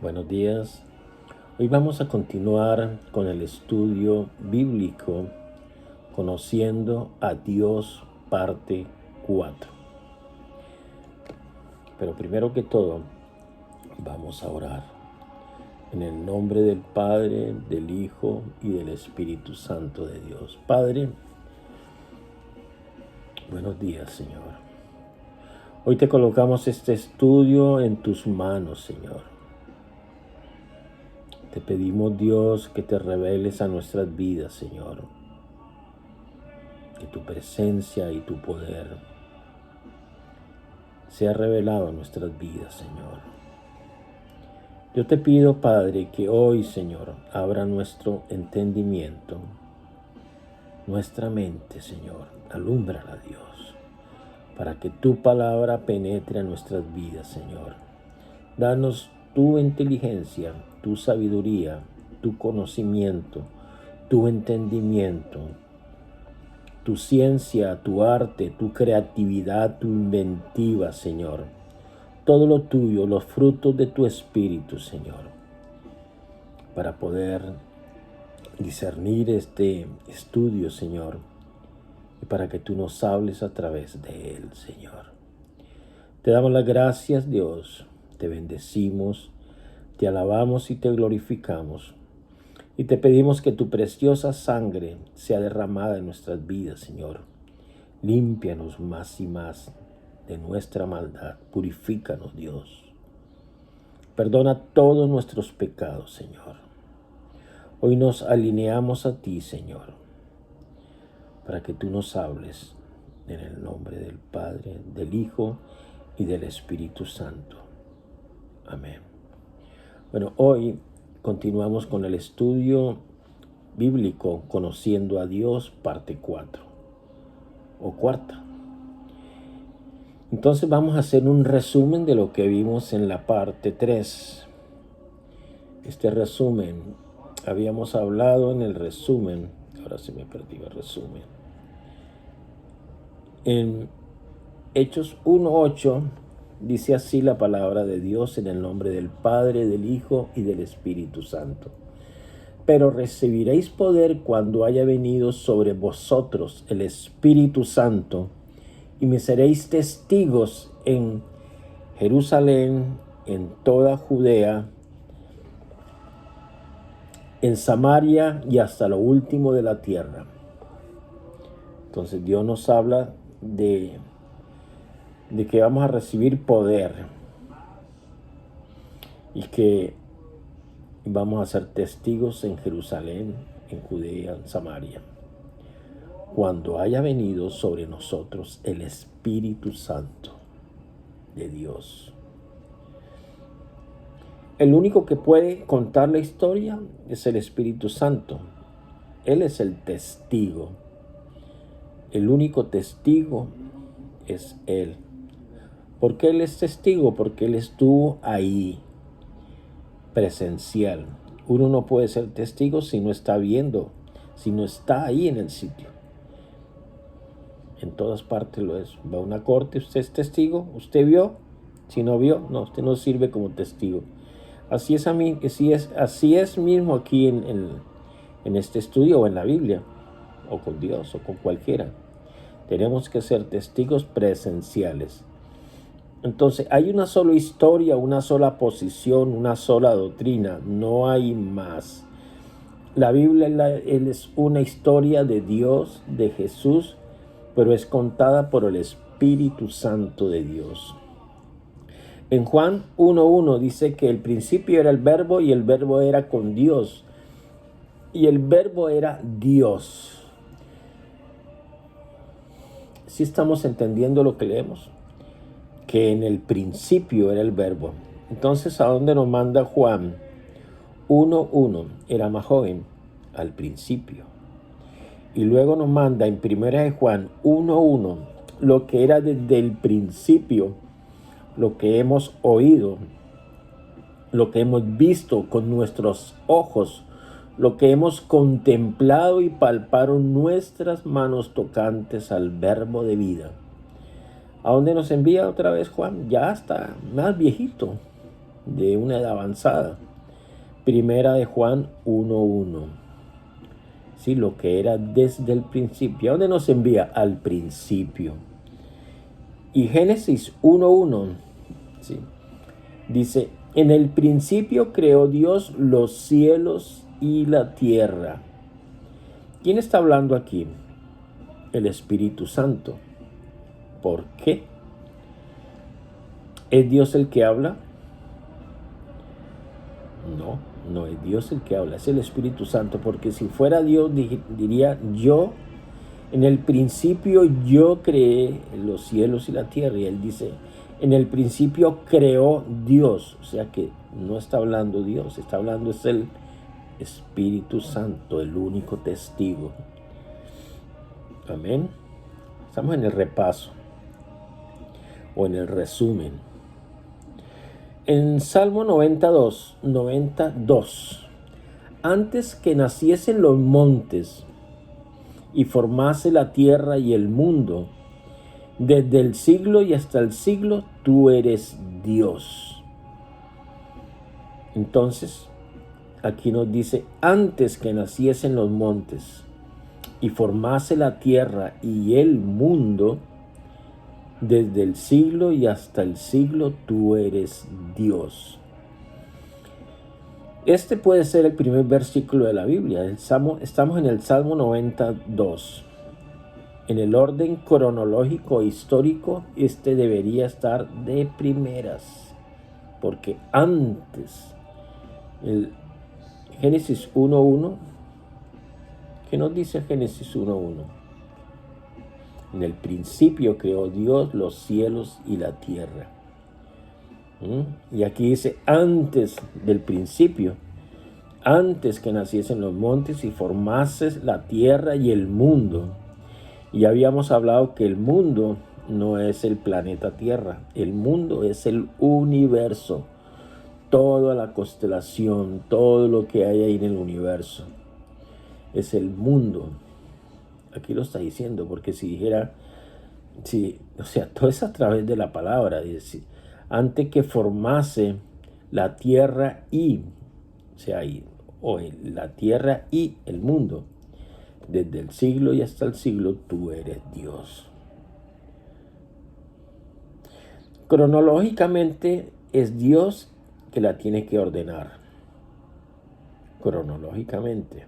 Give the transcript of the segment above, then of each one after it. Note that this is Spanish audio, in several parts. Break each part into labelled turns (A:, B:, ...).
A: Buenos días. Hoy vamos a continuar con el estudio bíblico Conociendo a Dios, parte 4. Pero primero que todo, vamos a orar. En el nombre del Padre, del Hijo y del Espíritu Santo de Dios. Padre, buenos días, Señor. Hoy te colocamos este estudio en tus manos, Señor. Te pedimos, Dios, que te reveles a nuestras vidas, Señor. Que tu presencia y tu poder sea revelado en nuestras vidas, Señor. Yo te pido, Padre, que hoy, Señor, abra nuestro entendimiento, nuestra mente, Señor. Alúmbrala, Dios, para que tu palabra penetre en nuestras vidas, Señor. Danos tu inteligencia, tu sabiduría, tu conocimiento, tu entendimiento, tu ciencia, tu arte, tu creatividad, tu inventiva, Señor. Todo lo tuyo, los frutos de tu espíritu, Señor, para poder discernir este estudio, Señor, y para que tú nos hables a través de él, Señor. Te damos las gracias, Dios, te bendecimos, te alabamos y te glorificamos. Y te pedimos que tu preciosa sangre sea derramada en nuestras vidas, Señor. Límpianos más y más de nuestra maldad. Purifícanos, Dios. Perdona todos nuestros pecados, Señor. Hoy nos alineamos a ti, Señor, para que tú nos hables en el nombre del Padre, del Hijo y del Espíritu Santo. Amén. Bueno, hoy continuamos con el estudio bíblico Conociendo a Dios, parte 4 o cuarta. Entonces vamos a hacer un resumen de lo que vimos en la parte 3. Este resumen, habíamos hablado en el resumen, ahora se me perdió el resumen. En Hechos 1:8 dice así la palabra de Dios en el nombre del Padre, del Hijo y del Espíritu Santo. Pero recibiréis poder cuando haya venido sobre vosotros el Espíritu Santo, y me seréis testigos en Jerusalén, en toda Judea, en Samaria y hasta lo último de la tierra. Entonces Dios nos habla de que vamos a recibir poder y que vamos a ser testigos en Jerusalén, en Judea, en Samaria, cuando haya venido sobre nosotros el Espíritu Santo de Dios. El único que puede contar la historia es el Espíritu Santo. Él es el testigo. El único testigo es Él. ¿Por qué Él es testigo? Porque Él estuvo ahí, presencial. Uno no puede ser testigo si no está viendo, si no está ahí en el sitio. En todas partes lo es. Va a una corte, usted es testigo, usted vio. Si no vio, no, usted no sirve como testigo. Así es mismo aquí en este estudio o en la Biblia, o con Dios o con cualquiera. Tenemos que ser testigos presenciales. Entonces, hay una sola historia, una sola posición, una sola doctrina, no hay más. La Biblia es una historia de Dios, de Jesús, pero es contada por el Espíritu Santo de Dios. En Juan 1:1 dice que el principio era el verbo y el verbo era con Dios. Y el verbo era Dios. ¿Sí estamos entendiendo lo que leemos? Que en el principio era el verbo. Entonces, ¿a dónde nos manda Juan 1:1? Era más joven, al principio. Y luego nos manda en 1 de Juan 1:1 lo que era desde el principio, lo que hemos oído, lo que hemos visto con nuestros ojos, lo que hemos contemplado y palparon nuestras manos tocantes al verbo de vida. ¿A dónde nos envía otra vez Juan? Ya está más viejito. de una edad avanzada. Primera de Juan 1:1. Sí, lo que era desde el principio. ¿A dónde nos envía? Al principio. Y Génesis 1:1, ¿sí? Dice, en el principio creó Dios los cielos y la tierra. ¿Quién está hablando aquí? El Espíritu Santo. ¿Por qué? ¿Es Dios el que habla? No, no es Dios el que habla, es el Espíritu Santo, porque si fuera Dios diría yo, en el principio yo creé los cielos y la tierra, y él dice, en el principio creó Dios, o sea que no está hablando Dios, está hablando es el Espíritu Santo, el único testigo. Amén. Estamos en el repaso o en el resumen. En Salmo 92, antes que naciesen los montes y formase la tierra y el mundo, desde el siglo y hasta el siglo, tú eres Dios. Entonces, aquí nos dice, antes que naciesen los montes y formase la tierra y el mundo, desde el siglo y hasta el siglo, tú eres Dios. Este puede ser el primer versículo de la Biblia. Estamos en el Salmo 92. En el orden cronológico e histórico, este debería estar de primeras, porque antes, el Génesis 1:1, ¿qué nos dice Génesis 1:1? En el principio creó Dios los cielos y la tierra. Y aquí dice antes del principio, antes que naciesen los montes y formases la tierra y el mundo. Y ya habíamos hablado que el mundo no es el planeta Tierra, el mundo es el universo, toda la constelación, todo lo que hay ahí en el universo, es el mundo. Aquí lo está diciendo, porque si dijera, todo es a través de la palabra, dice, antes que formase la tierra y, la tierra y el mundo, desde el siglo y hasta el siglo, tú eres Dios. Cronológicamente es Dios que la tiene que ordenar. Cronológicamente.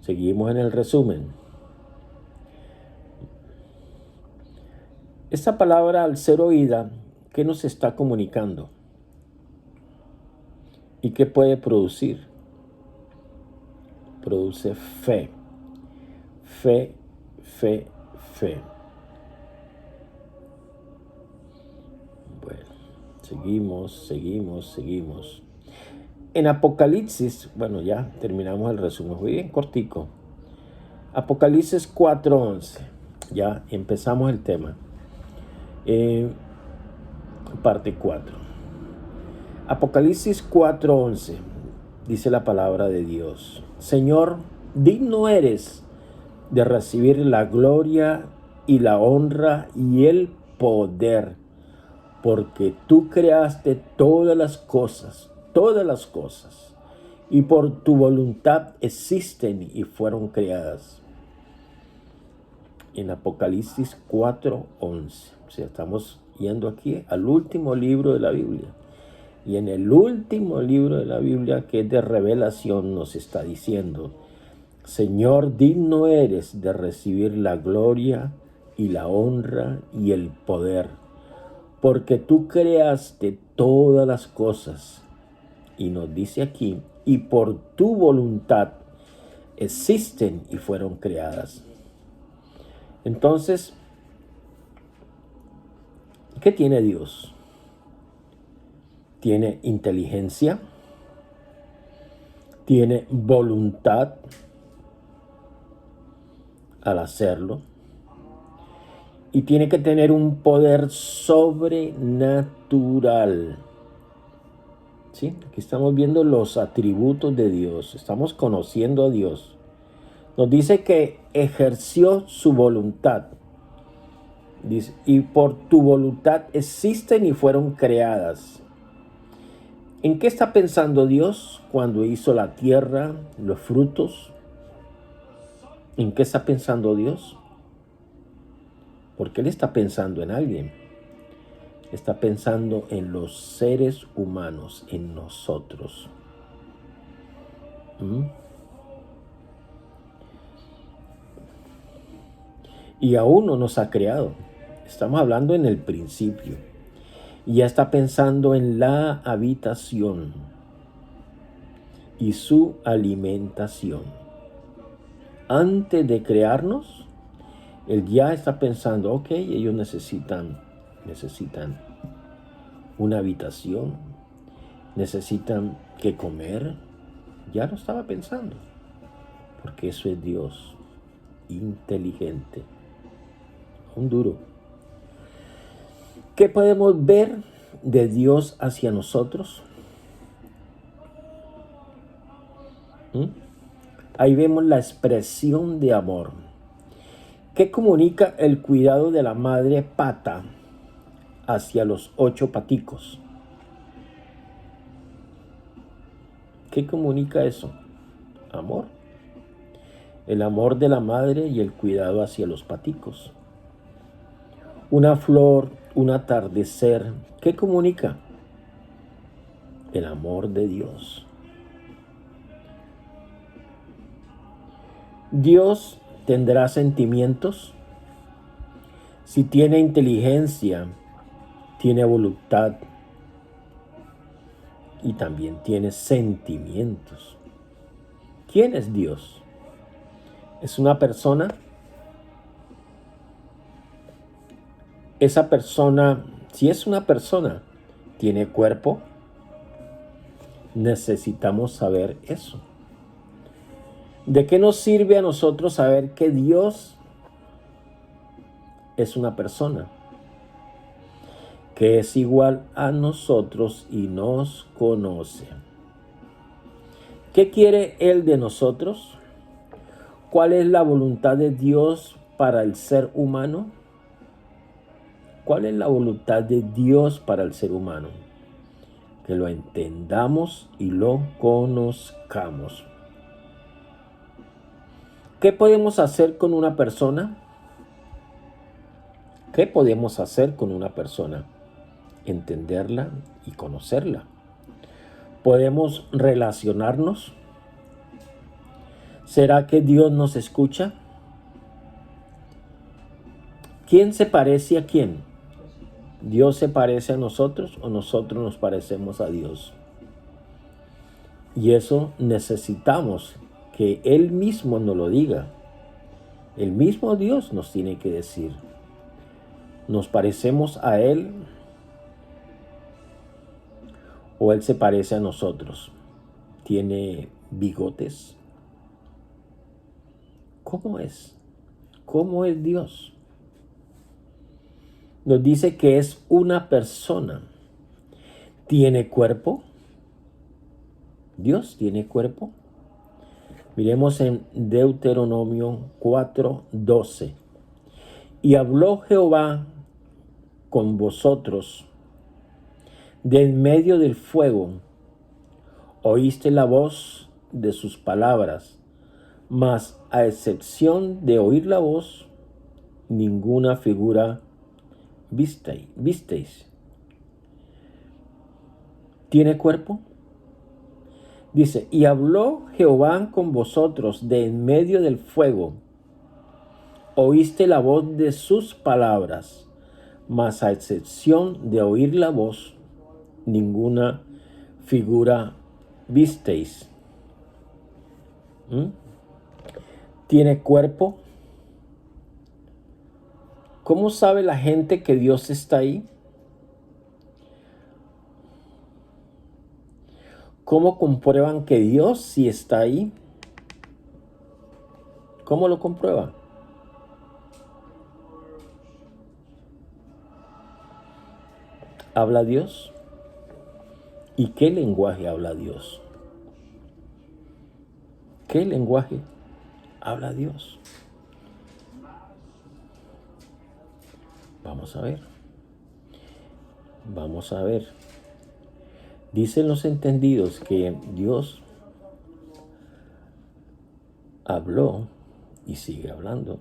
A: Seguimos en el resumen. Esta palabra, al ser oída, ¿qué nos está comunicando? ¿Y qué puede producir? Produce fe. Fe, fe, fe. Bueno, seguimos. En Apocalipsis, bueno, ya terminamos el resumen, fue bien cortico. Apocalipsis 4:11, ya empezamos el tema. Parte 4. Apocalipsis 4:11, dice la palabra de Dios. Señor, digno eres de recibir la gloria y la honra y el poder, porque tú creaste todas las cosas, y por tu voluntad existen y fueron creadas. En Apocalipsis 4:11, o sea, estamos yendo aquí al último libro de la Biblia. Y en el último libro de la Biblia, que es de revelación, nos está diciendo, Señor, digno eres de recibir la gloria y la honra y el poder, porque tú creaste todas las cosas. Y nos dice aquí, y por tu voluntad existen y fueron creadas. Entonces, ¿qué tiene Dios? Tiene inteligencia, tiene voluntad al hacerlo, y tiene que tener un poder sobrenatural. ¿Sí? Aquí estamos viendo los atributos de Dios, estamos conociendo a Dios. Nos dice que ejerció su voluntad. Dice, y por tu voluntad existen y fueron creadas. ¿En qué está pensando Dios cuando hizo la tierra, los frutos? ¿En qué está pensando Dios? Porque Él está pensando en alguien. Está pensando en los seres humanos, en nosotros. ¿Mm? Y aún no nos ha creado. Estamos hablando en el principio. Y ya está pensando en la habitación y su alimentación. Antes de crearnos, Él ya está pensando, ok, ellos necesitan una habitación, necesitan que comer. Ya lo estaba pensando, porque eso es Dios, inteligente, un duro. ¿Qué podemos ver de Dios hacia nosotros? Ahí vemos la expresión de amor. ¿Qué comunica el cuidado de la madre pata hacia los 8 paticos? ¿Qué comunica eso? Amor. El amor de la madre y el cuidado hacia los paticos. Una flor, un atardecer, ¿qué comunica? El amor de Dios. Dios tendrá sentimientos. Si tiene inteligencia, tiene voluntad y también tiene sentimientos. ¿Quién es Dios? ¿Es una persona? Esa persona, si es una persona, ¿tiene cuerpo? Necesitamos saber eso. ¿De qué nos sirve a nosotros saber que Dios es una persona, que es igual a nosotros y nos conoce? ¿Qué quiere Él de nosotros? ¿Cuál es la voluntad de Dios para el ser humano? ¿Cuál es la voluntad de Dios para el ser humano? Que lo entendamos y lo conozcamos. ¿Qué podemos hacer con una persona? ¿Qué podemos hacer con una persona? Entenderla y conocerla. ¿Podemos relacionarnos? ¿Será que Dios nos escucha? ¿Quién se parece a quién? ¿Dios se parece a nosotros o nosotros nos parecemos a Dios? Y eso necesitamos que Él mismo nos lo diga. El mismo Dios nos tiene que decir. ¿Nos parecemos a Él o Él se parece a nosotros? ¿Tiene bigotes? ¿Cómo es? ¿Cómo es Dios? Nos dice que es una persona. ¿Tiene cuerpo? ¿Dios tiene cuerpo? Miremos en Deuteronomio 4:12. Y habló Jehová con vosotros de en medio del fuego. Oíste la voz de sus palabras, mas a excepción de oír la voz, ninguna figura visteis. ¿Tiene cuerpo? Dice, y habló Jehová con vosotros de en medio del fuego. Oíste la voz de sus palabras, mas a excepción de oír la voz, ninguna figura visteis. ¿Tiene cuerpo? ¿Cómo sabe la gente que Dios está ahí? ¿Cómo comprueban que Dios sí está ahí? ¿Cómo lo comprueban? ¿Habla Dios? ¿Y qué lenguaje habla Dios? ¿Qué lenguaje habla Dios? Vamos a ver. Vamos a ver. Dicen los entendidos que Dios habló y sigue hablando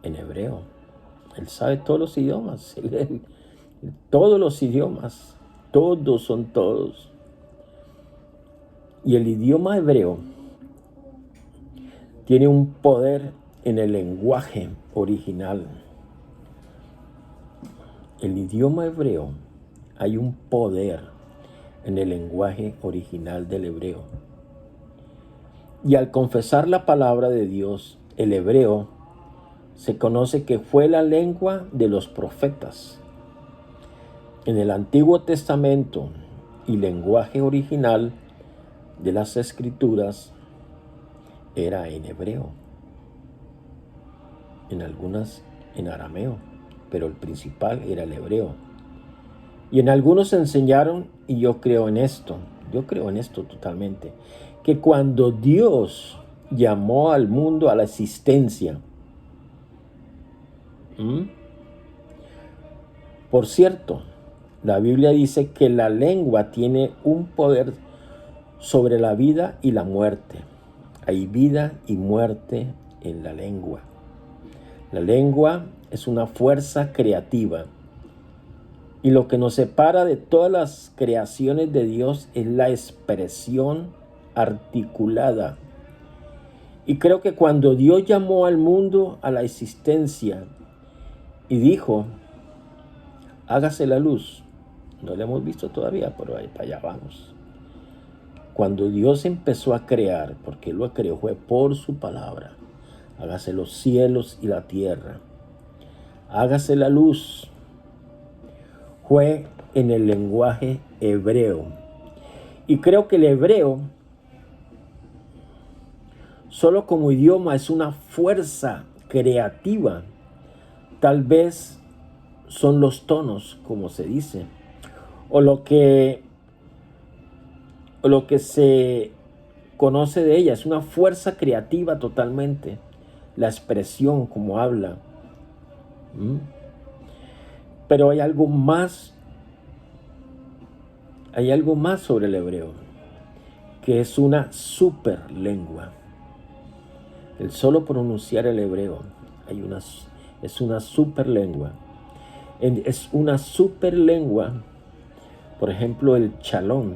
A: en hebreo. Él sabe todos los idiomas. Todos los idiomas. Todos son todos. Y el idioma hebreo tiene un poder en el lenguaje original. El idioma hebreo, hay un poder en el lenguaje original del hebreo. Y al confesar la palabra de Dios, el hebreo se conoce que fue la lengua de los profetas. En el Antiguo Testamento y lenguaje original de las Escrituras era en hebreo, en algunas en arameo, pero el principal era el hebreo. Y en algunos enseñaron, y yo creo en esto totalmente, que cuando Dios llamó al mundo a la existencia, por cierto, la Biblia dice que la lengua tiene un poder sobre la vida y la muerte. Hay vida y muerte en la lengua. La lengua es una fuerza creativa. Y lo que nos separa de todas las creaciones de Dios es la expresión articulada. Y creo que cuando Dios llamó al mundo a la existencia y dijo, hágase la luz, no la hemos visto todavía, pero ahí para allá vamos. Cuando Dios empezó a crear, porque Él lo creó, fue por su palabra. Hágase los cielos y la tierra. Hágase la luz. Fue en el lenguaje hebreo. Y creo que el hebreo, solo como idioma, es una fuerza creativa. Tal vez son los tonos, como se dice, o lo que se conoce de ella. Es una fuerza creativa totalmente. La expresión, como habla. Pero hay algo más sobre el hebreo, que es una super lengua. El solo pronunciar el hebreo, es una super lengua. Es una super lengua, por ejemplo, el shalom,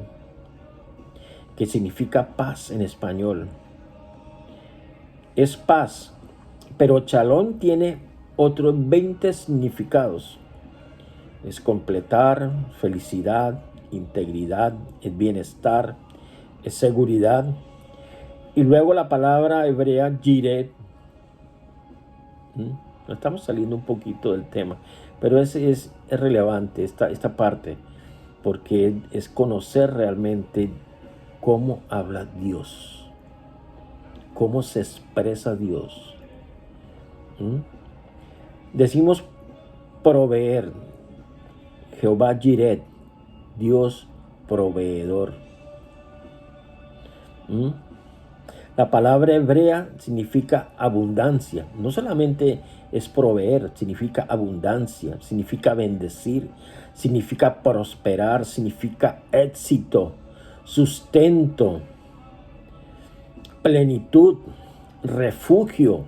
A: que significa paz en español. Es paz, pero shalom tiene otros 20 significados. Es completar, felicidad, integridad, es bienestar, es seguridad. Y luego la palabra hebrea yiret. No estamos saliendo un poquito del tema, pero es relevante esta parte, porque es conocer realmente cómo habla Dios, cómo se expresa Dios. Decimos proveer, Jehová Jiret, Dios proveedor. La palabra hebrea significa abundancia. No solamente es proveer, significa abundancia, significa bendecir, significa prosperar, significa éxito, sustento, plenitud, refugio,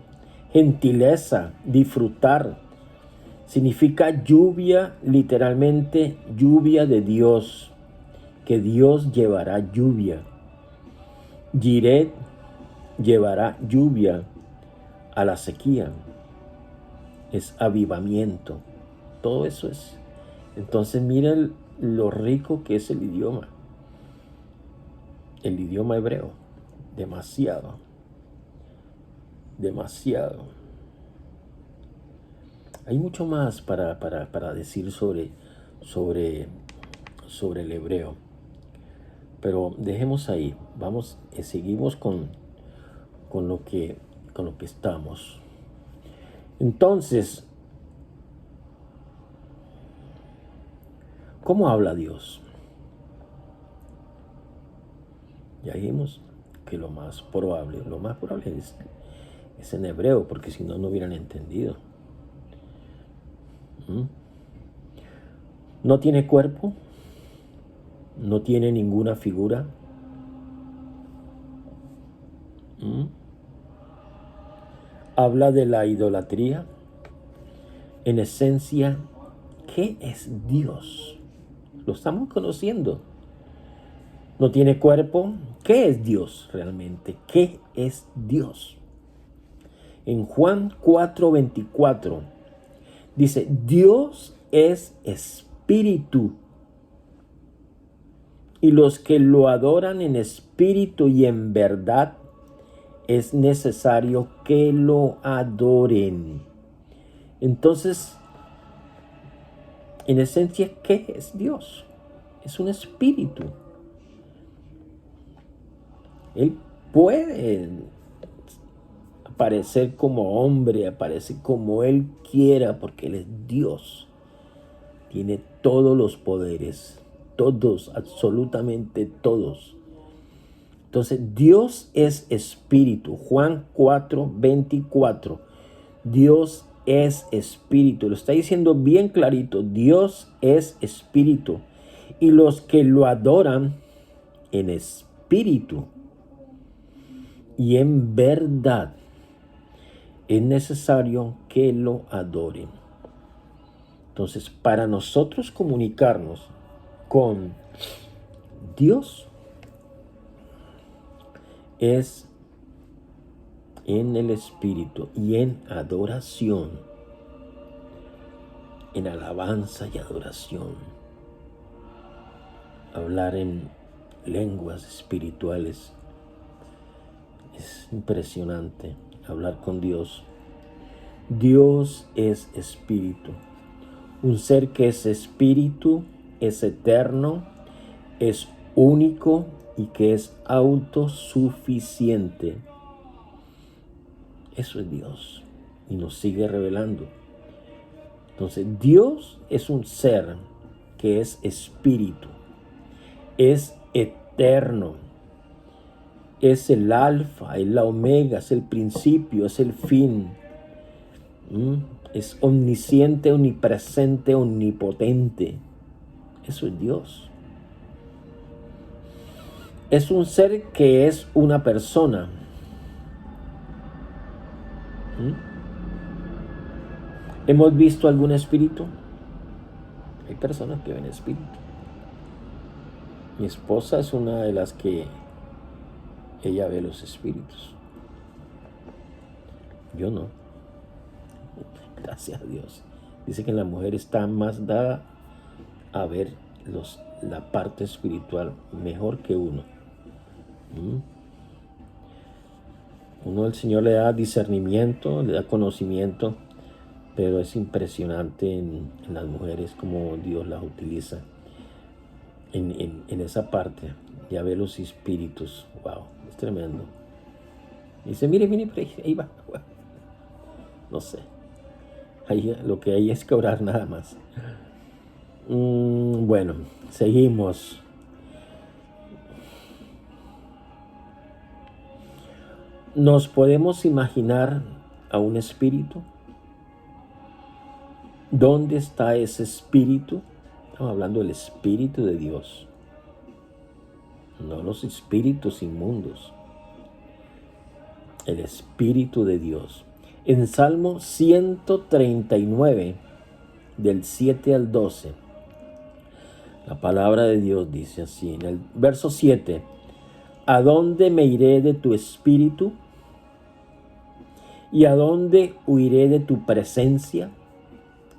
A: gentileza, disfrutar. Significa lluvia, literalmente lluvia de Dios, que Dios llevará lluvia. Jiret llevará lluvia a la sequía. Es avivamiento. Todo eso es. Entonces miren lo rico que es el idioma. El idioma hebreo. Demasiado. Demasiado. Hay mucho más para decir sobre el hebreo. Pero dejemos ahí. Seguimos con lo que estamos. Entonces, ¿cómo habla Dios? Ya dijimos que lo más probable es en hebreo, porque si no, no hubieran entendido. ¿Mm? No tiene cuerpo, no tiene ninguna figura. ¿Mm? Habla de la idolatría. En esencia, ¿qué es Dios? Lo estamos conociendo. No tiene cuerpo. ¿Qué es Dios realmente? ¿Qué es Dios? En Juan 4:24 dice, Dios es espíritu, y los que lo adoran en espíritu y en verdad es necesario que lo adoren. Entonces, en esencia, ¿qué es Dios? Es un espíritu. Él puede aparecer como hombre, aparecer como Él quiera, porque Él es Dios. Tiene todos los poderes, todos, absolutamente todos. Entonces, Dios es espíritu. Juan 4:24. Dios es espíritu. Lo está diciendo bien clarito. Dios es espíritu. Y los que lo adoran en espíritu y en verdad es necesario que lo adoren. Entonces, para nosotros comunicarnos con Dios es en el espíritu y en adoración, en alabanza y adoración. Hablar en lenguas espirituales es impresionante. Hablar con Dios. Dios es espíritu. Un ser que es espíritu, es eterno, es único y que es autosuficiente. Eso es Dios y nos sigue revelando. Entonces, Dios es un ser que es espíritu, es eterno, es el alfa, es la omega, es el principio, es el fin. Es omnisciente, omnipresente, omnipotente. Eso es Dios. Es un ser que es una persona. ¿Hemos visto algún espíritu? Hay personas que ven espíritu. Mi esposa es una de las que ella ve los espíritus. Yo no. Gracias a Dios. Dice que la mujer está más dada a ver la parte espiritual mejor que uno. Uno, el Señor le da discernimiento, le da conocimiento, pero es impresionante en las mujeres cómo Dios las utiliza en esa parte. Ya ve los espíritus. Wow, es tremendo. Dice, mire, ahí va. No sé. Ahí, lo que hay es que orar nada más. Bueno, seguimos. ¿Nos podemos imaginar a un espíritu? ¿Dónde está ese espíritu? Estamos hablando del espíritu de Dios, no los espíritus inmundos. El espíritu de Dios. En Salmo 139, del 7 al 12, la palabra de Dios dice así, en el verso 7, ¿a dónde me iré de tu espíritu? ¿Y a dónde huiré de tu presencia?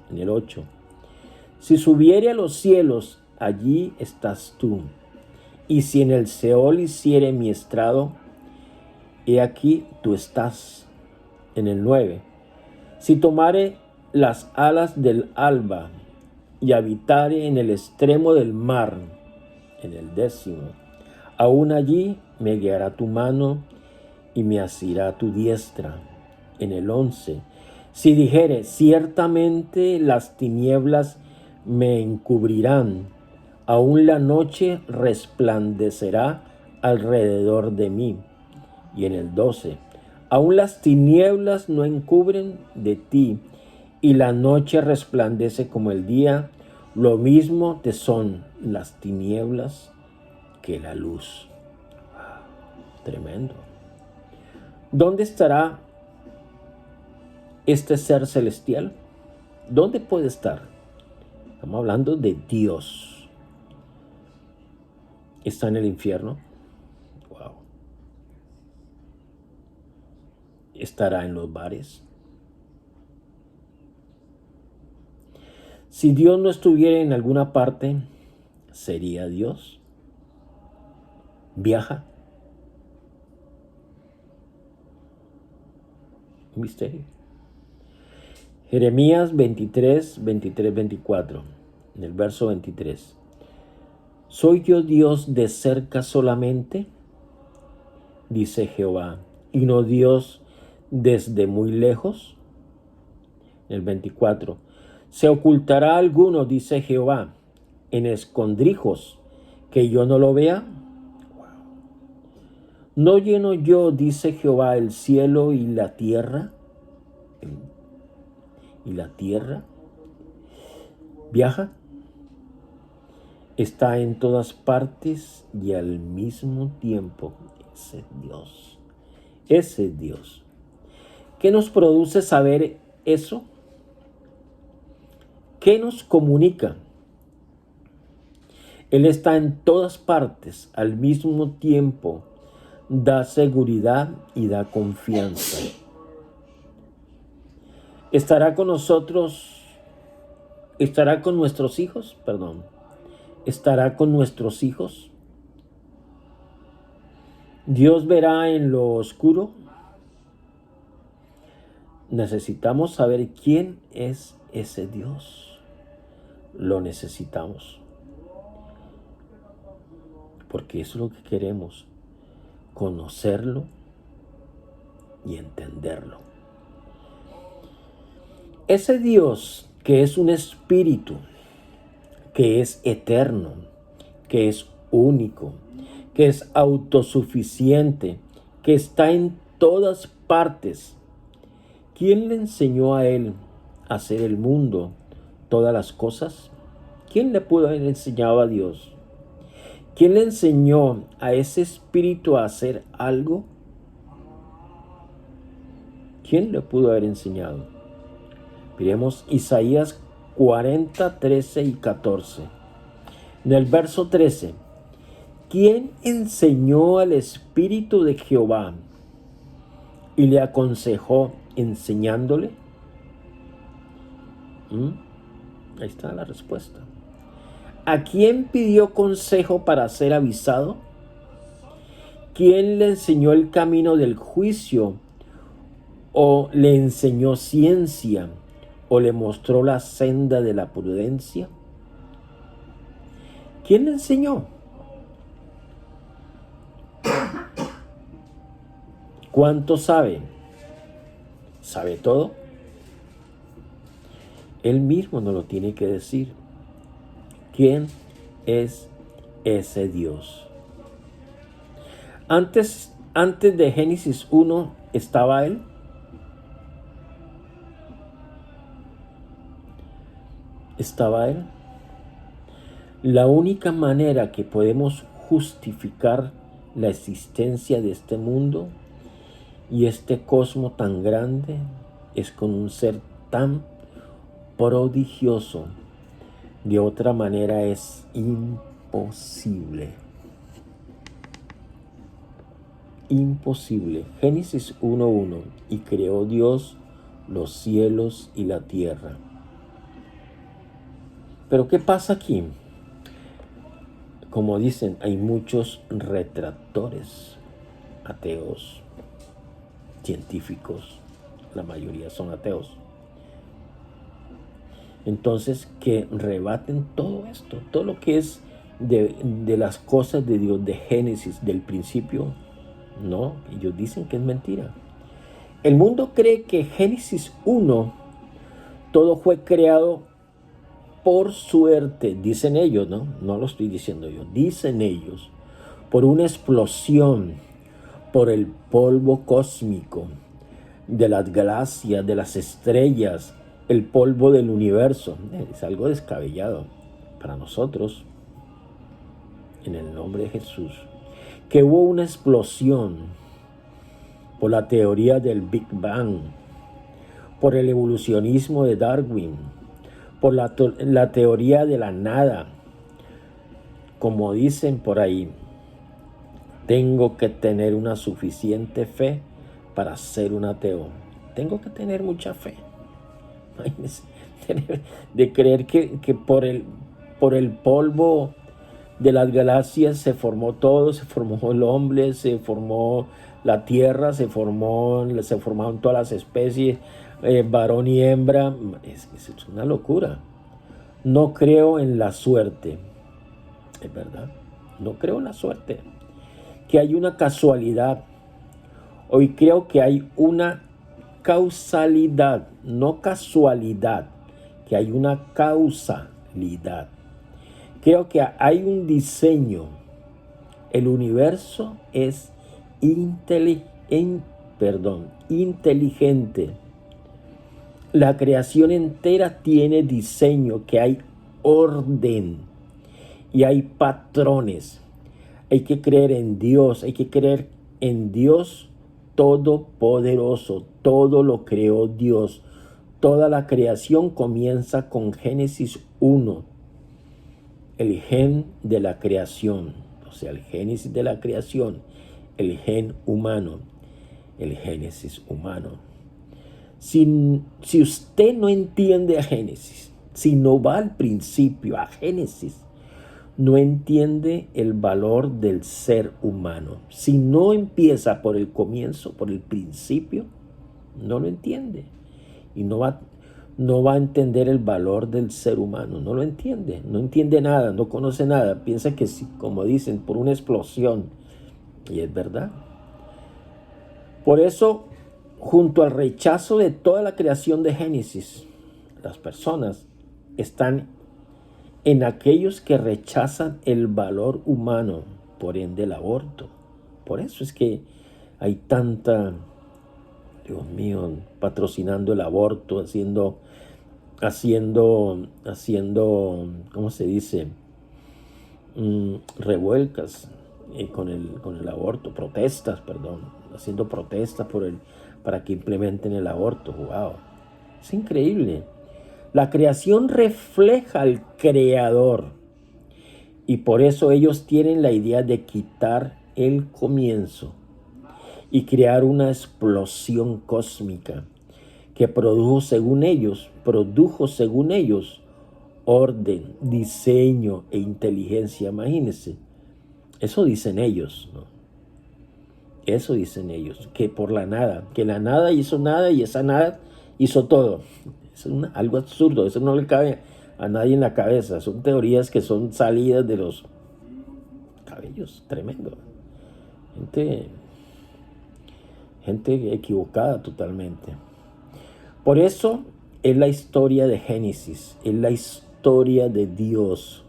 A: En el 8, si subiere a los cielos, allí estás tú. Y si en el Seol hiciere mi estrado, he aquí tú estás. En el 9, si tomare las alas del alba y habitare en el extremo del mar. En el 10, aún allí me guiará tu mano y me asirá tu diestra. En el 11, si dijere, ciertamente las tinieblas me encubrirán, aún la noche resplandecerá alrededor de mí. Y en el 12, aún las tinieblas no encubren de ti, y la noche resplandece como el día, lo mismo te son las tinieblas que la luz. Tremendo. ¿Dónde estará este ser celestial? ¿Dónde puede estar? Estamos hablando de Dios. ¿Está en el infierno? Wow. ¿Estará en los bares? Si Dios no estuviera en alguna parte, ¿sería Dios? ¿Viaja? Un misterio. Jeremías 23, 24. En el verso 23. ¿Soy yo Dios de cerca solamente? Dice Jehová, y no Dios desde muy lejos. En el 24. ¿Se ocultará alguno, dice Jehová, en escondrijos, que yo no lo vea? ¿No lleno yo, dice Jehová, el cielo y la tierra? ¿Y la tierra viaja? Está en todas partes y al mismo tiempo. Ese es Dios. ¿Qué nos produce saber eso? ¿Qué nos comunica? Él está en todas partes al mismo tiempo. Da seguridad y da confianza. ¿Estará con nosotros? ¿Estará con nuestros hijos? ¿Estará con nuestros hijos? ¿Dios verá en lo oscuro? Necesitamos saber quién es ese Dios. Lo necesitamos. Porque eso es lo que queremos. Conocerlo y entenderlo. Ese Dios que es un espíritu, que es eterno, que es único, que es autosuficiente, que está en todas partes. ¿Quién le enseñó a él a hacer el mundo, todas las cosas? ¿Quién le pudo haber enseñado a Dios? ¿Quién le enseñó a ese espíritu a hacer algo? ¿Quién le pudo haber enseñado? Miremos Isaías 40, 13 y 14. En el verso 13. ¿Quién enseñó al Espíritu de Jehová y le aconsejó enseñándole? Ahí está la respuesta. ¿A quién pidió consejo para ser avisado? ¿Quién le enseñó el camino del juicio? ¿O le enseñó ciencia? ¿O le mostró la senda de la prudencia? ¿Quién le enseñó? ¿Cuánto sabe? ¿Sabe todo? Él mismo nos lo tiene que decir. ¿Quién es ese Dios? Antes de Génesis 1, ¿estaba Él? ¿Estaba Él? La única manera que podemos justificar la existencia de este mundo y este cosmos tan grande es con un ser tan prodigioso. De otra manera es imposible. Imposible. Génesis 1:1. Y creó Dios los cielos y la tierra. Pero ¿qué pasa aquí? Como dicen, hay muchos retractores, ateos, científicos, la mayoría son ateos. Entonces, que rebaten todo esto, todo lo que es de las cosas de Dios, de Génesis, del principio. No, ellos dicen que es mentira. El mundo cree que Génesis 1, todo fue creado por suerte, dicen ellos, no lo estoy diciendo yo, dicen ellos, por una explosión, por el polvo cósmico, de las galaxias, de las estrellas, el polvo del universo. Es algo descabellado para nosotros, en el nombre de Jesús. Que hubo una explosión por la teoría del Big Bang, por el evolucionismo de Darwin, por la teoría de la nada. Como dicen por ahí, tengo que tener una suficiente fe para ser un ateo. Tengo que tener mucha fe. Imagínense, de creer que por el polvo de las galaxias se formó todo, se formó el hombre, se formó la tierra, se formaron todas las especies, varón y hembra. Es una locura. No creo en la suerte, es verdad. No creo en la suerte, que hay una casualidad. Hoy creo que hay una causalidad, no casualidad, que hay una causalidad. Creo que hay un diseño. El universo es inteligente. La creación entera tiene diseño, que hay orden y hay patrones. Hay que creer en Dios, hay que creer en Dios todopoderoso. Todo lo creó Dios. Toda la creación comienza con Génesis 1, el gen de la creación, o sea, el génesis de la creación, el gen humano, el génesis humano. Si usted no entiende a Génesis, si no va al principio, a Génesis, no entiende el valor del ser humano. Si no empieza por el comienzo, por el principio, no lo entiende. Y no va a entender el valor del ser humano. No lo entiende. No entiende nada, no conoce nada. Piensa que, como dicen, por una explosión. Y es verdad. Por eso, junto al rechazo de toda la creación de Génesis, las personas están en aquellos que rechazan el valor humano, por ende el aborto. Por eso es que hay tanta, Dios mío, patrocinando el aborto, haciendo, ¿cómo se dice? Revuelcas con el aborto, protestas, haciendo protestas para que implementen el aborto. Wow, es increíble. La creación refleja al creador y por eso ellos tienen la idea de quitar el comienzo y crear una explosión cósmica que produjo según ellos orden, diseño e inteligencia. Imagínense, eso dicen ellos, ¿no? Eso dicen ellos, que por la nada, que la nada hizo nada y esa nada hizo todo. Es algo absurdo, eso no le cabe a nadie en la cabeza. Son teorías que son salidas de los cabellos, tremendo. Gente equivocada totalmente. Por eso es la historia de Génesis, es la historia de Dios.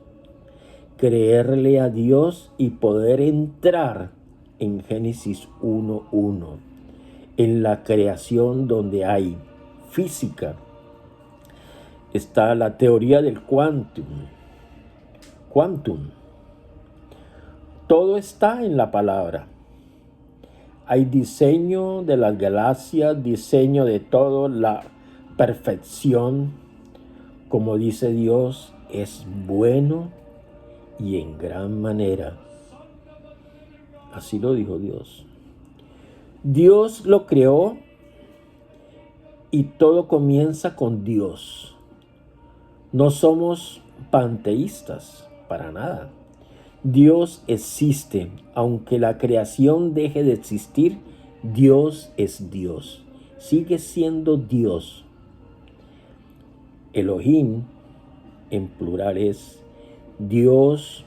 A: Creerle a Dios y poder entrar en Génesis 1:1, en la creación donde hay física. Está la teoría del quantum. Todo está en la palabra. Hay diseño de las galaxias, diseño de todo, la perfección. Como dice Dios, es bueno y en gran manera. Así lo dijo Dios. Dios lo creó y todo comienza con Dios. No somos panteístas, para nada. Dios existe. Aunque la creación deje de existir, Dios es Dios. Sigue siendo Dios. Elohim, en plural, es Dios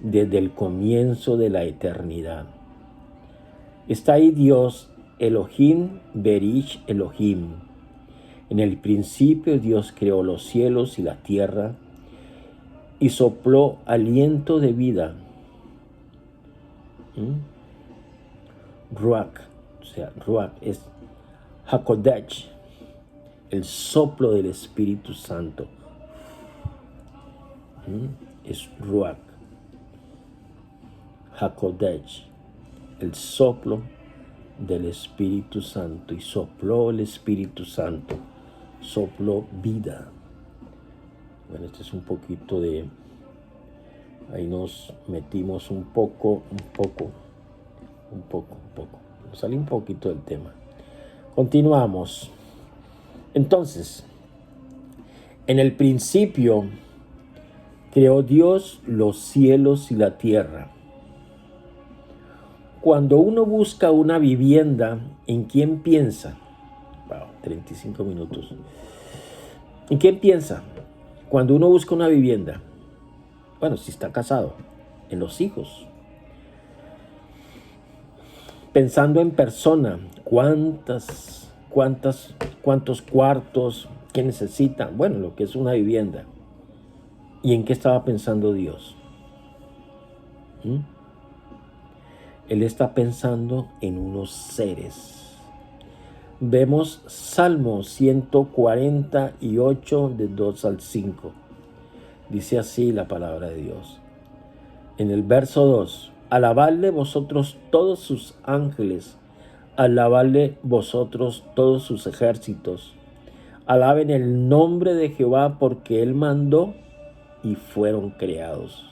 A: desde el comienzo de la eternidad. Está ahí Dios, Elohim, Berish, Elohim. En el principio Dios creó los cielos y la tierra y sopló aliento de vida. Ruach, o sea, Ruach es Hakodesh, el soplo del Espíritu Santo. Es Ruach HaKodesh, el soplo del Espíritu Santo. Y sopló el Espíritu Santo, sopló vida. Bueno, este es un poquito de... Ahí nos metimos un poco. Nos salió un poquito del tema. Continuamos. Entonces, en el principio creó Dios los cielos y la tierra. Cuando uno busca una vivienda, ¿en quién piensa? Wow, 35 minutos. ¿En quién piensa? Cuando uno busca una vivienda, bueno, si está casado, en los hijos. Pensando en persona, cuántos cuartos, qué necesitan, bueno, lo que es una vivienda. ¿Y en qué estaba pensando Dios? Él está pensando en unos seres. Vemos Salmo 148, de 2 al 5. Dice así la palabra de Dios. En el verso 2, alabadle vosotros todos sus ángeles, alabadle vosotros todos sus ejércitos. Alaben el nombre de Jehová, porque Él mandó y fueron creados.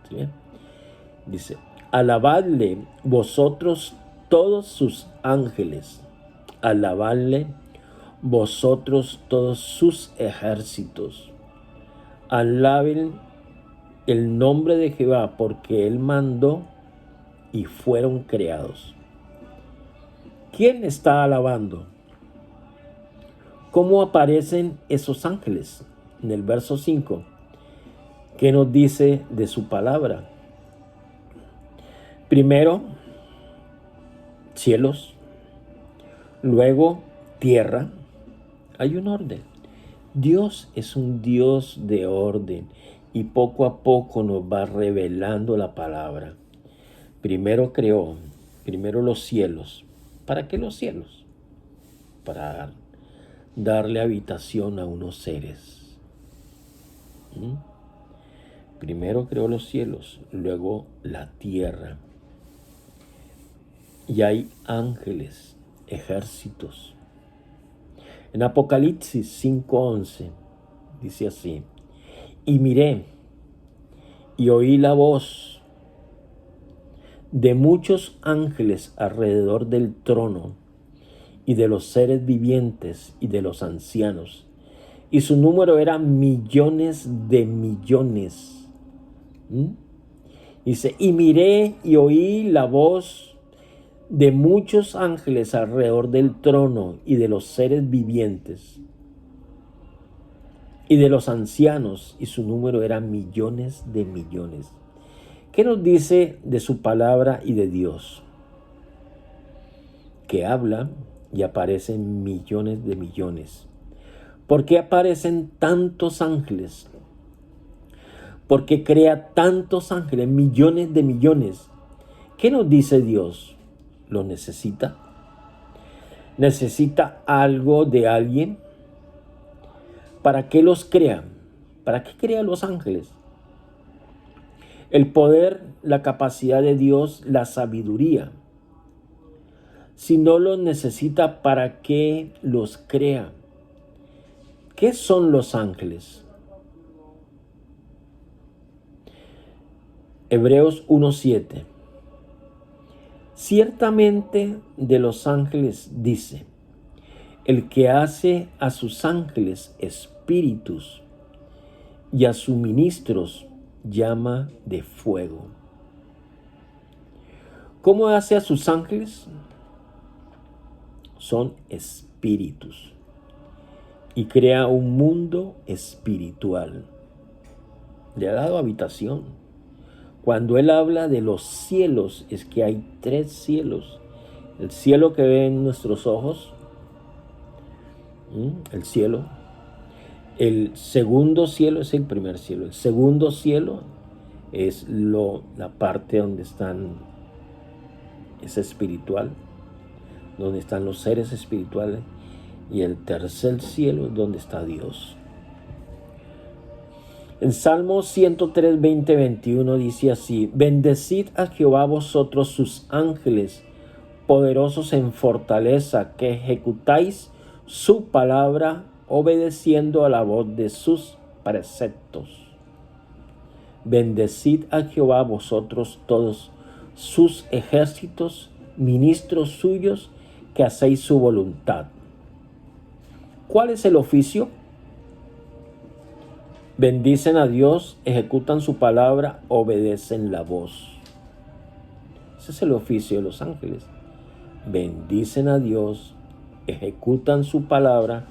A: ¿Sí? Dice, alabadle vosotros todos sus ángeles, alabadle vosotros todos sus ejércitos. Alaben el nombre de Jehová, porque Él mandó y fueron creados. ¿Quién está alabando? ¿Cómo aparecen esos ángeles? En el verso 5, ¿qué nos dice de su palabra? Primero, cielos, luego tierra. Hay un orden. Dios es un Dios de orden y poco a poco nos va revelando la palabra. Primero creó, los cielos. ¿Para qué los cielos? Para darle habitación a unos seres. Primero creó los cielos, luego la tierra. Y hay ángeles, ejércitos. En Apocalipsis 5:11 dice así: y miré y oí la voz de muchos ángeles alrededor del trono y de los seres vivientes y de los ancianos, y su número era millones de millones. Dice, y miré y oí la voz de muchos ángeles alrededor del trono y de los seres vivientes y de los ancianos, y su número era millones de millones. ¿Qué nos dice de su palabra y de Dios? Que habla y aparecen millones de millones. ¿Por qué aparecen tantos ángeles? ¿Por qué crea tantos ángeles, millones de millones? ¿Qué nos dice Dios? ¿Lo necesita? ¿Necesita algo de alguien? ¿Para qué los crea? ¿Para qué crea los ángeles? El poder, la capacidad de Dios, la sabiduría. Si no los necesita, ¿para qué los crea? ¿Qué son los ángeles? Hebreos 1:7. Ciertamente de los ángeles dice, el que hace a sus ángeles espíritus y a sus ministros llama de fuego. ¿Cómo hace a sus ángeles? Son espíritus y crea un mundo espiritual. Le ha dado habitación. Cuando él habla de los cielos, es que hay 3 cielos. El cielo que ven nuestros ojos, el cielo. El segundo cielo es el primer cielo. El segundo cielo es la parte donde es espiritual, donde están los seres espirituales. Y el tercer cielo es donde está Dios. En Salmo 103, 20, 21 dice así: bendecid a Jehová vosotros sus ángeles, poderosos en fortaleza, que ejecutáis su palabra, obedeciendo a la voz de sus preceptos. Bendecid a Jehová vosotros todos sus ejércitos, ministros suyos, que hacéis su voluntad. ¿Cuál es el oficio? Bendicen a Dios, ejecutan su palabra, obedecen la voz. Ese es el oficio de los ángeles. Bendicen a Dios, ejecutan su palabra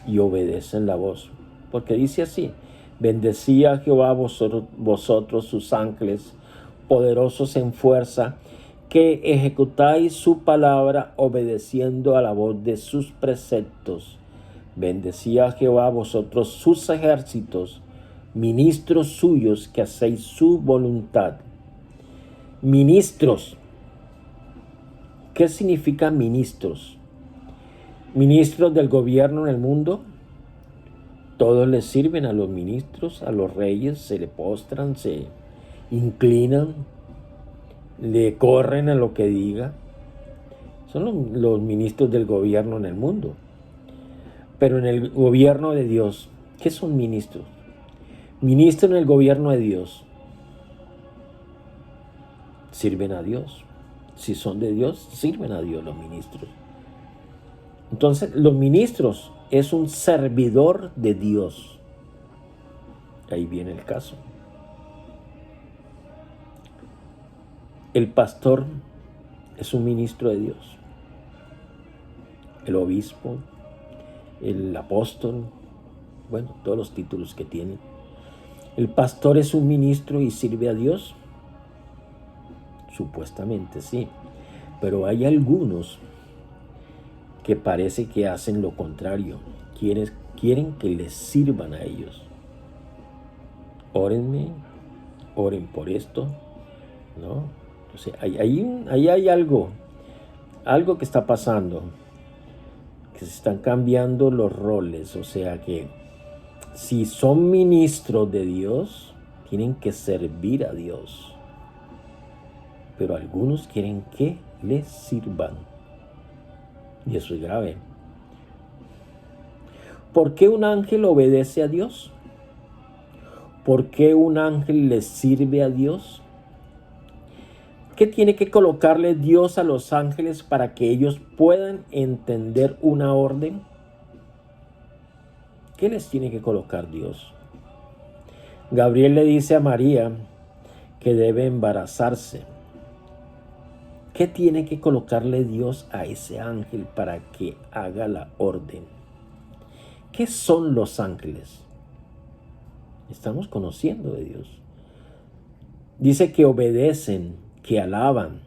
A: y obedecen la voz. Porque dice así: bendecía a Jehová vosotros sus ángeles, poderosos en fuerza, que ejecutáis su palabra obedeciendo a la voz de sus preceptos. Bendecía a Jehová vosotros sus ejércitos, ministros suyos, que hacéis su voluntad. Ministros. ¿Qué significa ministros? Ministros del gobierno en el mundo. Todos les sirven a los ministros, a los reyes, se le postran, se inclinan, le corren a lo que diga. Son los ministros del gobierno en el mundo. Pero en el gobierno de Dios, ¿qué son ministros? Ministros en el gobierno de Dios sirven a Dios. Si son de Dios, sirven a Dios los ministros. Entonces, los ministros es un servidor de Dios. Ahí viene el caso. El pastor es un ministro de Dios. El obispo, el apóstol, bueno, todos los títulos que tiene. El pastor es un ministro y sirve a Dios. Supuestamente sí, pero hay algunos que parece que hacen lo contrario. Quieren que les sirvan a ellos. Órenme, oren por esto, ¿no? O sea, ahí hay algo que está pasando, que se están cambiando los roles. O sea que si son ministros de Dios, tienen que servir a Dios. Pero algunos quieren que les sirvan. Y eso es grave. ¿Por qué un ángel obedece a Dios? ¿Por qué un ángel le sirve a Dios? ¿Qué tiene que colocarle Dios a los ángeles para que ellos puedan entender una orden? ¿Qué les tiene que colocar Dios? Gabriel le dice a María que debe embarazarse. ¿Qué tiene que colocarle Dios a ese ángel para que haga la orden? ¿Qué son los ángeles? Estamos conociendo de Dios. Dice que obedecen, que alaban.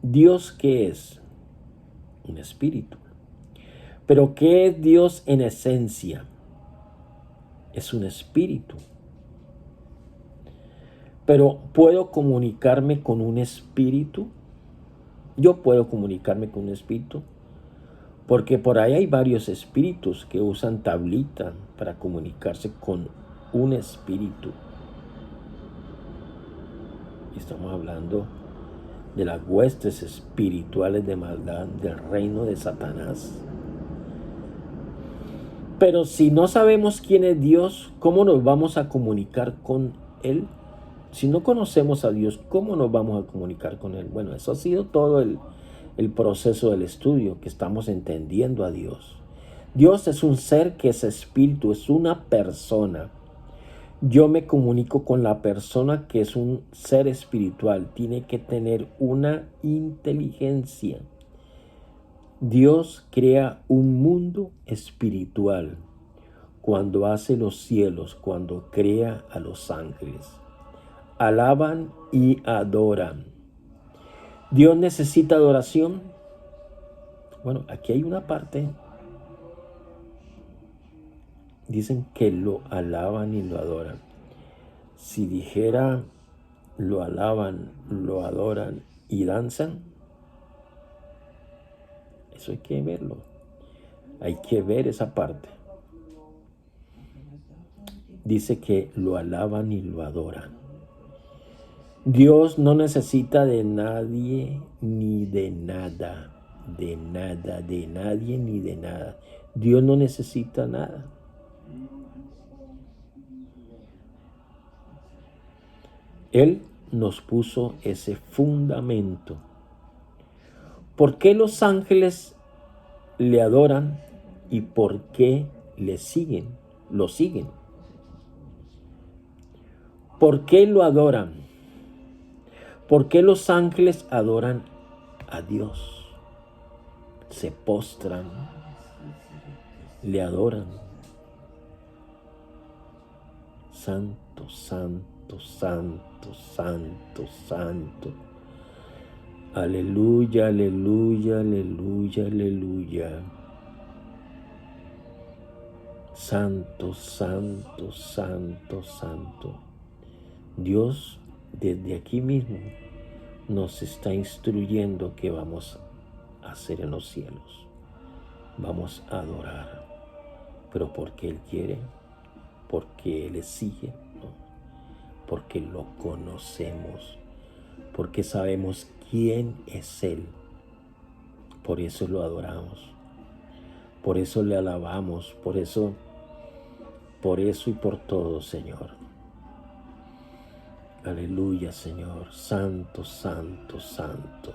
A: ¿Dios qué es? Un espíritu. ¿Pero qué es Dios en esencia? Es un espíritu. Pero ¿puedo comunicarme con un espíritu? Yo puedo comunicarme con un espíritu, porque por ahí hay varios espíritus que usan tablita para comunicarse con un espíritu. Estamos hablando de las huestes espirituales de maldad del reino de Satanás. Pero si no sabemos quién es Dios, ¿cómo nos vamos a comunicar con Él? Si no conocemos a Dios, ¿cómo nos vamos a comunicar con Él? Bueno, eso ha sido todo el proceso del estudio, que estamos entendiendo a Dios. Dios es un ser que es espíritu, es una persona. Yo me comunico con la persona que es un ser espiritual. Tiene que tener una inteligencia. Dios crea un mundo espiritual cuando hace los cielos, cuando crea a los ángeles. Alaban y adoran. ¿Dios necesita adoración? Bueno, aquí hay una parte. Dicen que lo alaban y lo adoran. Si dijera lo alaban, lo adoran y danzan, eso hay que verlo. Hay que ver esa parte. Dice que lo alaban y lo adoran. Dios no necesita de nadie ni de nada, de nada, de nadie ni de nada. Dios no necesita nada. Él nos puso ese fundamento. ¿Por qué los ángeles le adoran y por qué le siguen? Lo siguen. ¿Por qué lo adoran? ¿Por qué los ángeles adoran a Dios? Se postran, le adoran. Santo, santo, santo, santo, santo. Aleluya, aleluya, aleluya, aleluya. Santo, santo, santo, santo. Dios desde aquí mismo nos está instruyendo qué vamos a hacer en los cielos. Vamos a adorar, pero porque Él quiere, porque Él le sigue, ¿no? Porque lo conocemos, porque sabemos quién es Él. Por eso lo adoramos, por eso le alabamos, por eso y por todo, Señor. Aleluya, Señor. Santo, santo, santo.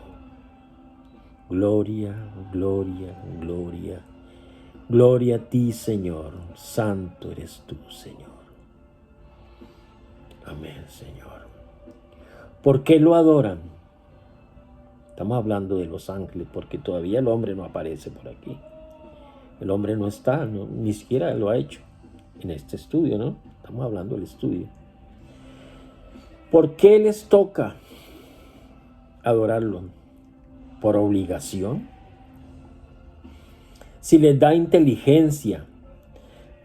A: Gloria, gloria, gloria. Gloria a ti, Señor. Santo eres tú, Señor. Amén, Señor. ¿Por qué lo adoran? Estamos hablando de los ángeles, porque todavía el hombre no aparece por aquí. El hombre no está, ni siquiera lo ha hecho en este estudio, ¿no? Estamos hablando del estudio. ¿Por qué les toca adorarlo? ¿Por obligación? Si les da inteligencia,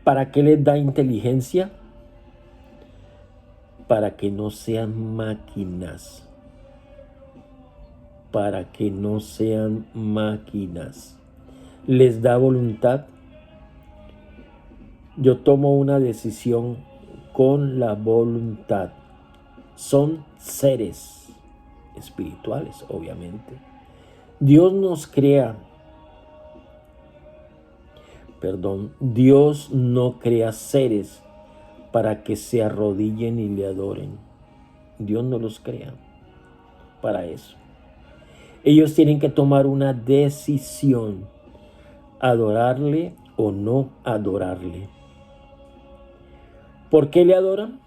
A: ¿para qué les da inteligencia? Para que no sean máquinas. Para que no sean máquinas. ¿Les da voluntad? Yo tomo una decisión con la voluntad. Son seres espirituales, obviamente. Dios nos crea. Dios no crea seres para que se arrodillen y le adoren. Dios no los crea para eso. Ellos tienen que tomar una decisión, adorarle o no adorarle. ¿Por qué le adoran?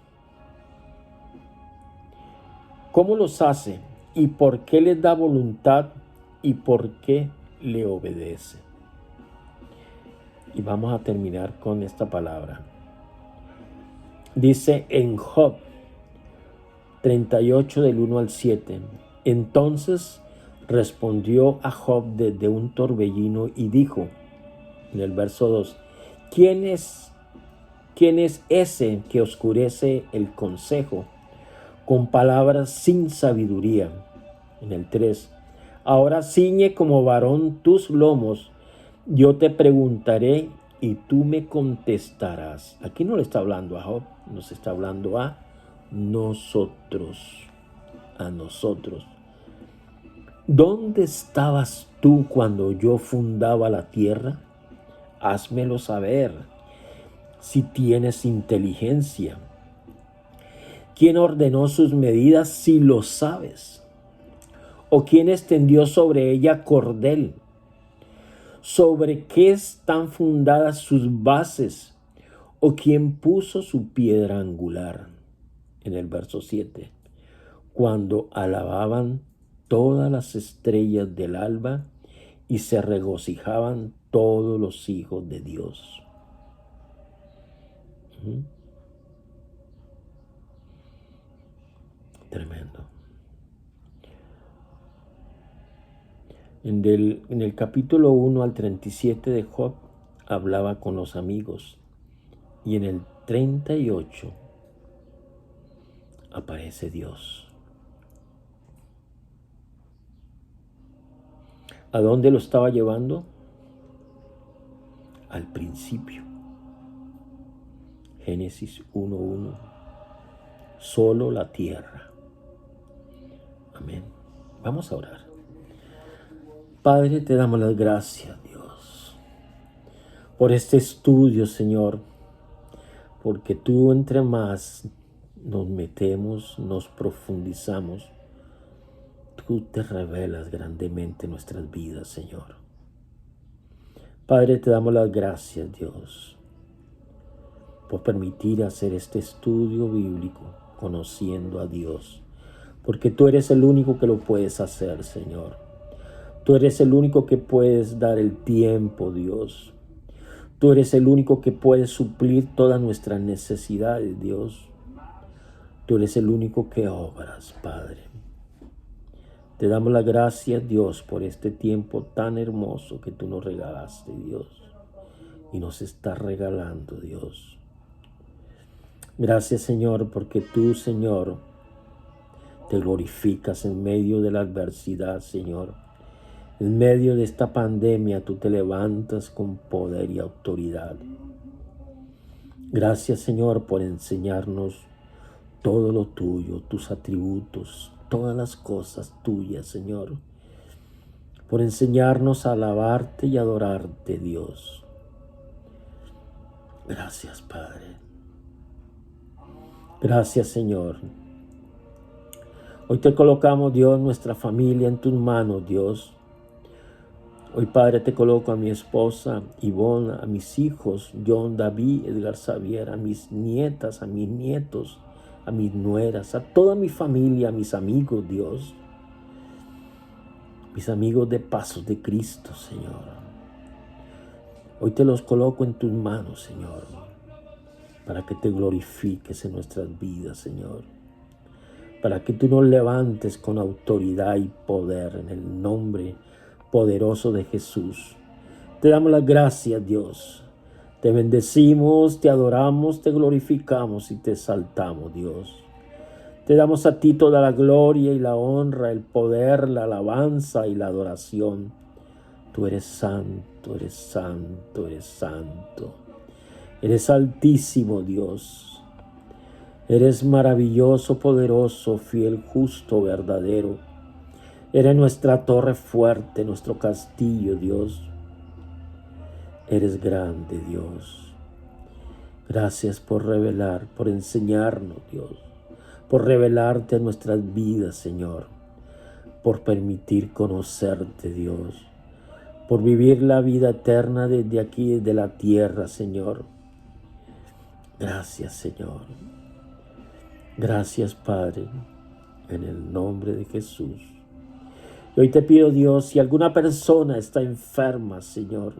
A: ¿Cómo los hace? ¿Y por qué les da voluntad? ¿Y por qué le obedece? Y vamos a terminar con esta palabra. Dice en Job 38 del 1 al 7. Entonces respondió a Job desde un torbellino y dijo, en el verso 2, ¿quién es ese que oscurece el consejo con palabras sin sabiduría? En el 3, ahora ciñe como varón tus lomos, yo te preguntaré y tú me contestarás. Aquí no le está hablando a Job, nos está hablando a nosotros. A nosotros. ¿Dónde estabas tú cuando yo fundaba la tierra? Házmelo saber, si tienes inteligencia. ¿Quién ordenó sus medidas si lo sabes? ¿O quién extendió sobre ella cordel? ¿Sobre qué están fundadas sus bases? ¿O quién puso su piedra angular? En el verso 7. Cuando alababan todas las estrellas del alba y se regocijaban todos los hijos de Dios. Tremendo. En el capítulo 1 al 37 de Job hablaba con los amigos y en el 38 aparece Dios. ¿A dónde lo estaba llevando? al principio. Génesis 1:1. Solo la tierra. Amén. Vamos a orar. Padre, te damos las gracias, Dios, por este estudio, Señor, porque tú entre más nos metemos, nos profundizamos, tú te revelas grandemente en nuestras vidas, Señor. Padre, te damos las gracias, Dios, por permitir hacer este estudio bíblico, conociendo a Dios, porque tú eres el único que lo puedes hacer, Señor. Tú eres el único que puedes dar el tiempo, Dios. Tú eres el único que puedes suplir todas nuestras necesidades, Dios. Tú eres el único que obras, Padre. Te damos las gracias, Dios, por este tiempo tan hermoso que tú nos regalaste, Dios. Y nos estás regalando, Dios. Gracias, Señor, porque tú, Señor, te glorificas en medio de la adversidad, Señor. En medio de esta pandemia, tú te levantas con poder y autoridad. Gracias, Señor, por enseñarnos todo lo tuyo, tus atributos, todas las cosas tuyas, Señor. Por enseñarnos a alabarte y adorarte, Dios. Gracias, Padre. Gracias, Señor. Hoy te colocamos, Dios, nuestra familia en tus manos, Dios. Hoy, Padre, te coloco a mi esposa, Ivonne, a mis hijos, John, David, Edgar, Xavier, a mis nietas, a mis nietos, a mis nueras, a toda mi familia, a mis amigos, Dios. Mis amigos de Pasos de Cristo, Señor. Hoy te los coloco en tus manos, Señor, para que te glorifiques en nuestras vidas, Señor. Para que tú nos levantes con autoridad y poder en el nombre poderoso de Jesús. Te damos las gracias, Dios. Te bendecimos, te adoramos, te glorificamos y te exaltamos, Dios. Te damos a ti toda la gloria y la honra, el poder, la alabanza y la adoración. Tú eres santo, eres santo, eres santo. Eres altísimo, Dios. Eres maravilloso, poderoso, fiel, justo, verdadero. Eres nuestra torre fuerte, nuestro castillo, Dios. Eres grande, Dios. Gracias por revelar, por enseñarnos, Dios. Por revelarte en nuestras vidas, Señor. Por permitir conocerte, Dios. Por vivir la vida eterna desde aquí, desde la tierra, Señor. Gracias, Señor. Gracias, Padre, en el nombre de Jesús. Y hoy te pido, Dios, si alguna persona está enferma, Señor,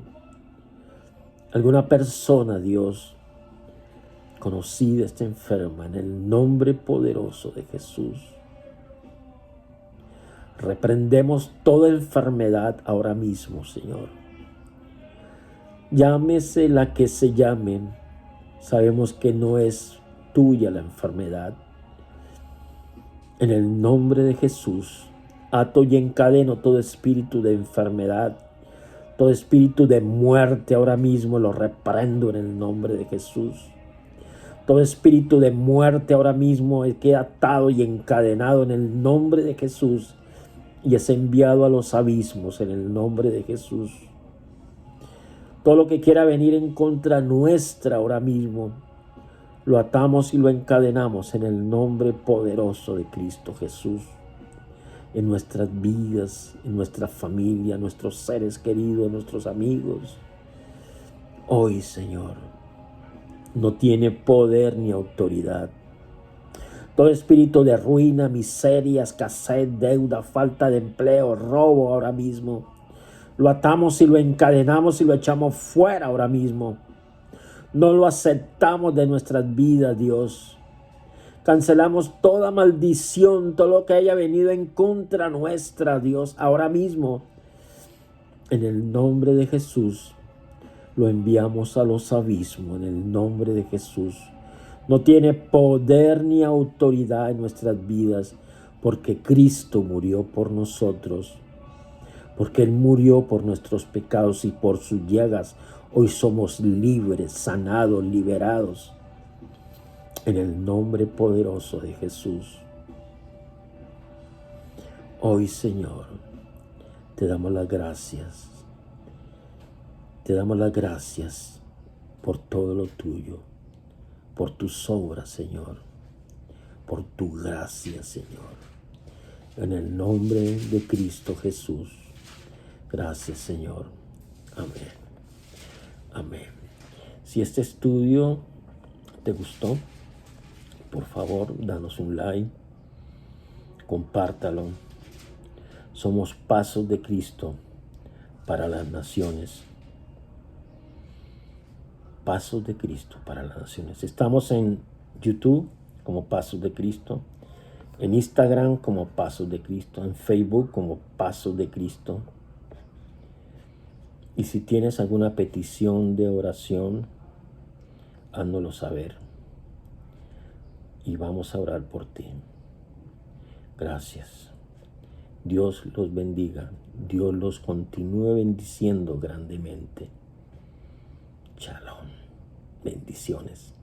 A: alguna persona, Dios, conocida está enferma, en el nombre poderoso de Jesús, reprendemos toda enfermedad ahora mismo, Señor. Llámese la que se llame, sabemos que no es tuya la enfermedad. En el nombre de Jesús, ato y encadeno todo espíritu de enfermedad, todo espíritu de muerte ahora mismo lo reprendo en el nombre de Jesús. Todo espíritu de muerte ahora mismo queda atado y encadenado en el nombre de Jesús y es enviado a los abismos en el nombre de Jesús. Todo lo que quiera venir en contra nuestra ahora mismo, lo atamos y lo encadenamos en el nombre poderoso de Cristo Jesús. En nuestras vidas, en nuestra familia, en nuestros seres queridos, en nuestros amigos. Hoy, Señor, no tiene poder ni autoridad. Todo espíritu de ruina, miseria, escasez, deuda, falta de empleo, robo ahora mismo, lo atamos y lo encadenamos y lo echamos fuera ahora mismo. No lo aceptamos de nuestras vidas, Dios. Cancelamos toda maldición, todo lo que haya venido en contra nuestra, Dios, ahora mismo. En el nombre de Jesús, lo enviamos a los abismos, en el nombre de Jesús. No tiene poder ni autoridad en nuestras vidas, porque Cristo murió por nosotros. Porque Él murió por nuestros pecados y por sus llagas Hoy somos libres, sanados, liberados. En el nombre poderoso de Jesús. Hoy, Señor, te damos las gracias. Te damos las gracias por todo lo tuyo, por tus obras, Señor, por tu gracia, Señor. En el nombre de Cristo Jesús. Gracias, Señor. Amén. Amén. Si este estudio te gustó, por favor, danos un like, compártalo. Somos Pasos de Cristo para las naciones. Pasos de Cristo para las naciones. Estamos en YouTube como Pasos de Cristo, en Instagram como Pasos de Cristo, en Facebook como Pasos de Cristo. Y si tienes alguna petición de oración, háznoslo saber. Y vamos a orar por ti. Gracias. Dios los bendiga. Dios los continúe bendiciendo grandemente. Shalom. Bendiciones.